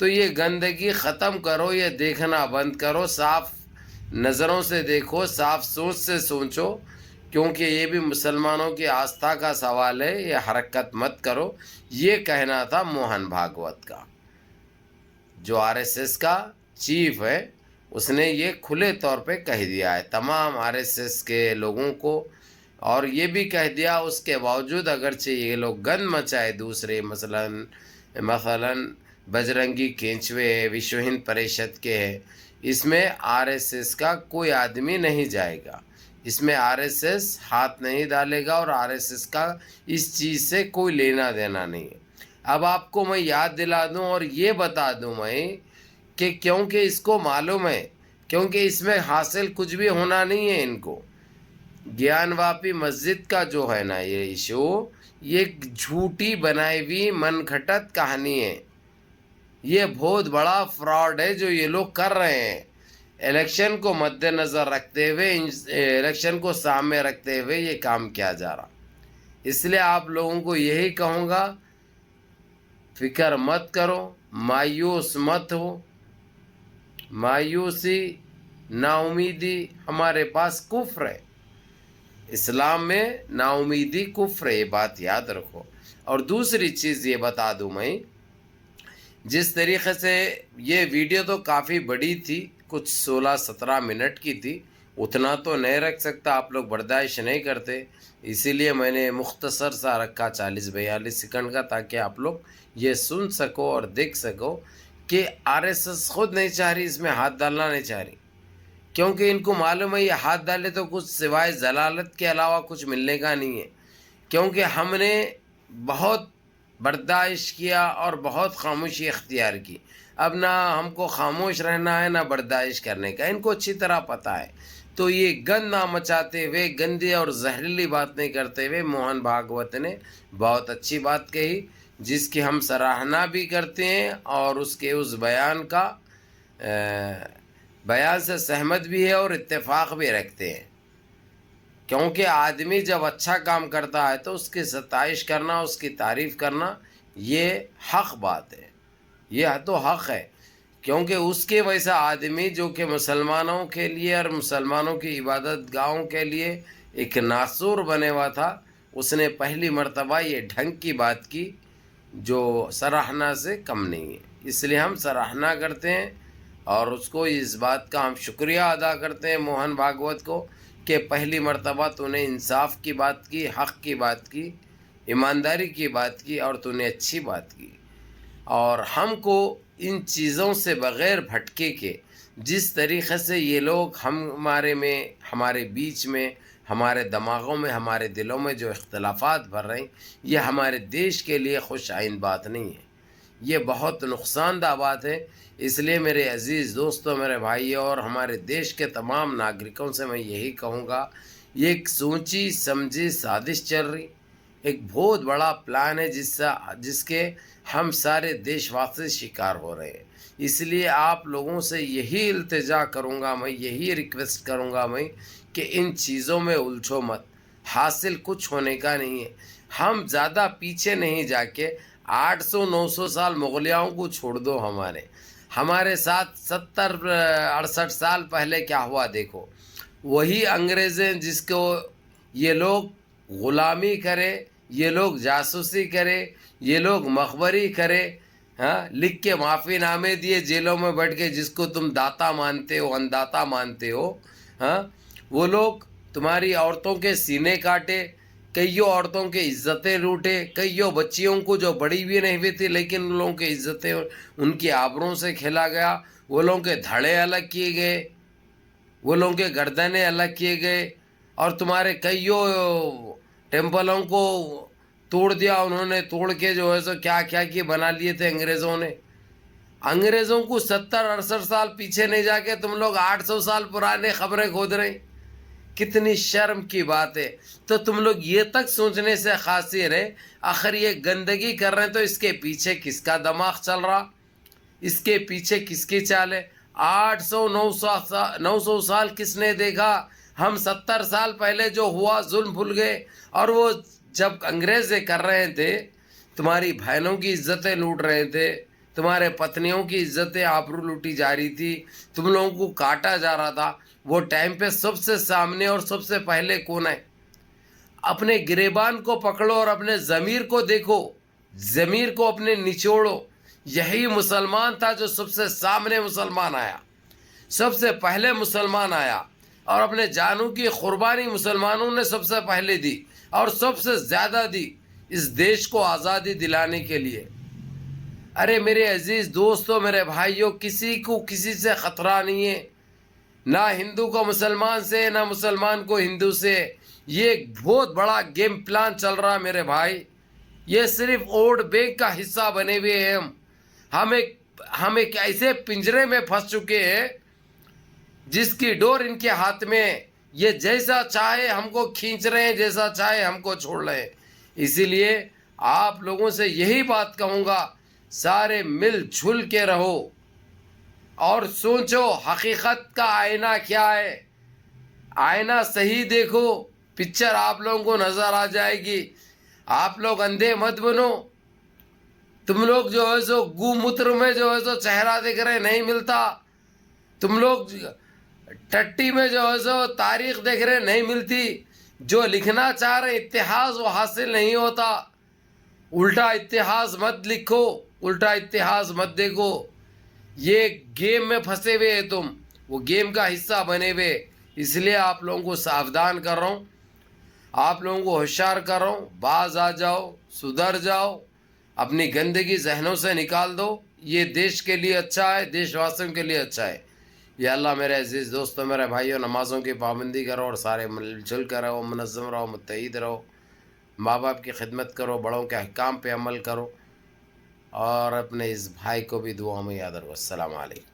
تو یہ گندگی ختم کرو، یہ دیکھنا بند کرو، صاف نظروں سے دیکھو، صاف سوچ سے سوچو، کیونکہ یہ بھی مسلمانوں کی آستھا کا سوال ہے، یہ حرکت مت کرو. یہ کہنا تھا موہن بھاگوت کا، جو RSS کا چیف ہے. اس نے یہ کھلے طور پہ کہہ دیا ہے تمام RSS کے لوگوں کو، اور یہ بھی کہہ دیا اس کے باوجود اگرچہ یہ لوگ گند مچائے دوسرے، مثلا بجرنگی کینچوے ہے، وشو ہند پریشد کے ہے، اس میں RSS کا کوئی آدمی نہیں جائے گا، اس میں RSS ہاتھ نہیں ڈالے گا، اور RSS کا اس چیز سے کوئی لینا دینا نہیں ہے. اب آپ کو میں یاد دلا دوں اور یہ بتا دوں میں کہ کیونکہ اس کو معلوم ہے، کیونکہ اس میں حاصل کچھ بھی ہونا نہیں ہے ان کو. گیان واپی مسجد کا جو ہے نا یہ ایشو، یہ ایک جھوٹی بنائی ہوئی من گھٹت کہانی ہے، یہ بہت بڑا فراڈ ہے جو یہ لوگ کر رہے ہیں. الیکشن کو مد نظر رکھتے ہوئے، الیکشن کو سامنے رکھتے ہوئے یہ کام کیا جا رہا. اس لیے آپ لوگوں کو یہی کہوں گا، فکر مت کرو، مایوس مت ہو. مایوسی، نا امیدی ہمارے پاس کفر ہے. اسلام میں نا امیدی کفر ہے، یہ بات یاد رکھو. اور دوسری چیز یہ بتا دوں میں، جس طریقے سے یہ ویڈیو تو کافی بڑی تھی، کچھ 16-17 منٹ کی تھی، اتنا تو نہیں رکھ سکتا، آپ لوگ برداشت نہیں کرتے، اسی لیے میں نے مختصر سا رکھا 40-42 سیکنڈ کا، تاکہ آپ لوگ یہ سن سکو اور دیکھ سکو کہ RSS خود نہیں چاہ رہی، اس میں ہاتھ ڈالنا نہیں چاہ رہی، کیونکہ ان کو معلوم ہے یہ ہاتھ ڈالے تو کچھ سوائے ضلالت کے علاوہ کچھ ملنے کا نہیں ہے. کیونکہ ہم نے بہت برداشت کیا اور بہت خاموشی اختیار کی، اب نہ ہم کو خاموش رہنا ہے نہ برداشت کرنے کا، ان کو اچھی طرح پتہ ہے. تو یہ گند نہ مچاتے ہوئے، گندی اور زہریلی بات نہیں کرتے ہوئے، موہن بھاگوت نے بہت اچھی بات کہی، جس کی ہم سراہنا بھی کرتے ہیں، اور اس کے اس بیان کا بیان سے سہمت بھی ہے اور اتفاق بھی رکھتے ہیں. کیونکہ آدمی جب اچھا کام کرتا ہے تو اس کی ستائش کرنا، اس کی تعریف کرنا، یہ حق بات ہے، یہ تو حق ہے. کیونکہ اس کے ویسا آدمی جو کہ مسلمانوں کے لیے اور مسلمانوں کی عبادت گاہوں کے لیے ایک ناسور بنے ہوا تھا، اس نے پہلی مرتبہ یہ ڈھنگ کی بات کی جو سراہنا سے کم نہیں ہے. اس لیے ہم سراہنا کرتے ہیں، اور اس کو اس بات کا ہم شکریہ ادا کرتے ہیں موہن بھاگوت کو، کہ پہلی مرتبہ تو نے انصاف کی بات کی، حق کی بات کی، ایمانداری کی بات کی، اور تو نے اچھی بات کی. اور ہم کو ان چیزوں سے بغیر بھٹکے کے، جس طریقے سے یہ لوگ ہمارے بیچ میں، ہمارے دماغوں میں، ہمارے دلوں میں جو اختلافات بھر رہے ہیں، یہ ہمارے دیش کے لیے خوش آئند بات نہیں ہے، یہ بہت نقصان دہ بات ہے. اس لیے میرے عزیز دوستوں، میرے بھائیوں، اور ہمارے دیش کے تمام ناگرکوں سے میں یہی کہوں گا، یہ ایک سوچی سمجھی سازش چل رہی، ایک بہت بڑا پلان ہے جس کے ہم سارے دیش واسی شکار ہو رہے ہیں. اس لیے آپ لوگوں سے یہی التجا کروں گا میں، یہی ریکویسٹ کروں گا میں کہ ان چیزوں میں الجھو مت، حاصل کچھ ہونے کا نہیں ہے. ہم زیادہ پیچھے نہیں جا کے 800-900 سال مغلیاؤں کو چھوڑ دو، ہمارے ساتھ 70-68 سال پہلے کیا ہوا دیکھو. وہی انگریزیں جس کو یہ لوگ غلامی کرے، یہ لوگ جاسوسی کرے، یہ لوگ مخبری کرے، لکھ کے معافی نامے دیے جیلوں میں بیٹھ کے، جس کو تم داتا مانتے ہو، انداتا مانتے ہو، وہ لوگ تمہاری عورتوں کے سینے کاٹے، کئیوں عورتوں کے عزتیں لوٹے، کئیوں بچیوں کو جو بڑی بھی نہیں ہوئی تھی لیکن ان لوگوں کی عزتیں، ان کی آبروں سے کھیلا گیا، وہ لوگوں کے دھڑے الگ کیے گئے، وہ لوگوں کے گردنیں الگ کیے گئے، اور تمہارے کئیوں ٹیمپلوں کو توڑ دیا انہوں نے، توڑ کے جو ہے سو کیا کیا کی بنا لیے تھے انگریزوں نے. انگریزوں کو 70-68 سال پیچھے نہیں جا کے تم لوگ 800 سال پرانے خبریں کھود رہے ہیں. کتنی شرم کی بات ہے. تو تم لوگ یہ تک سوچنے سے قاصر ہے، آخر یہ گندگی کر رہے ہیں تو اس کے پیچھے کس کا دماغ چل رہا، اس کے پیچھے کس کی چال ہے. 800-900 سال کس نے دیکھا؟ ہم 70 سال پہلے جو ہوا ظلم بھول گئے. اور وہ جب انگریز کر رہے تھے، تمہاری بہنوں کی عزتیں لوٹ رہے تھے، تمہارے پتنیوں کی عزت آبرو لوٹی جا رہی تھی، تم لوگوں کو کاٹا جا رہا تھا، وہ ٹائم پہ سب سے سامنے اور سب سے پہلے کون ہے؟ اپنے گریبان کو پکڑو اور اپنے ضمیر کو دیکھو، ضمیر کو اپنے نچوڑو. یہی مسلمان تھا جو سب سے سامنے مسلمان آیا، سب سے پہلے مسلمان آیا، اور اپنے جانوں کی قربانی مسلمانوں نے سب سے پہلے دی اور سب سے زیادہ دی اس دیش کو آزادی دلانے کے لیے. ارے میرے عزیز دوستو، میرے بھائیوں، کسی کو کسی سے خطرہ نہیں ہے، نہ ہندو کو مسلمان سے، نہ مسلمان کو ہندو سے. یہ ایک بہت بڑا گیم پلان چل رہا میرے بھائی. یہ صرف ووٹ بینک کا حصہ بنے ہوئے ہیں. ہم ایک ایسے پنجرے میں پھنس چکے ہیں جس کی ڈور ان کے ہاتھ میں، یہ جیسا چاہے ہم کو کھینچ رہے ہیں، جیسا چاہے ہم کو چھوڑ رہے ہیں. اسی لیے آپ لوگوں سے یہی بات کہوں گا، سارے مل جھل کے رہو اور سوچو حقیقت کا آئینہ کیا ہے. آئینہ صحیح دیکھو، پکچر آپ لوگوں کو نظر آ جائے گی. آپ لوگ اندھے مت بنو. تم لوگ جو ہے سو گو متر میں جو ہے سو چہرہ دیکھ رہے نہیں ملتا، تم لوگ ٹٹی میں جو ہے سو تاریخ دیکھ رہے نہیں ملتی. جو لکھنا چاہ رہے اتحاد وہ حاصل نہیں ہوتا. الٹا اتحاد مت لکھو، الٹا اتحاد مت دیکھو. یہ گیم میں پھنسے ہوئے ہیں تم، وہ گیم کا حصہ بنے ہوئے. اس لیے آپ لوگوں کو ساودھان کر رہا ہوں، آپ لوگوں کو ہوشیار کر رہا ہوں. باز آ جاؤ، سدھر جاؤ، اپنی گندگی ذہنوں سے نکال دو. یہ دیش کے لیے اچھا ہے، دیش واسیوں کے لیے اچھا ہے. یا اللہ میرے عزیز دوستوں، میرے بھائیوں، نمازوں کی پابندی کرو اور سارے مل جل کر رہو، منظم رہو، متحد رہو، ماں باپ کی خدمت کرو، بڑوں کے احکام پہ عمل کرو، اور اپنے اس بھائی کو بھی دعا میں یاد رکھو. السلام علیکم.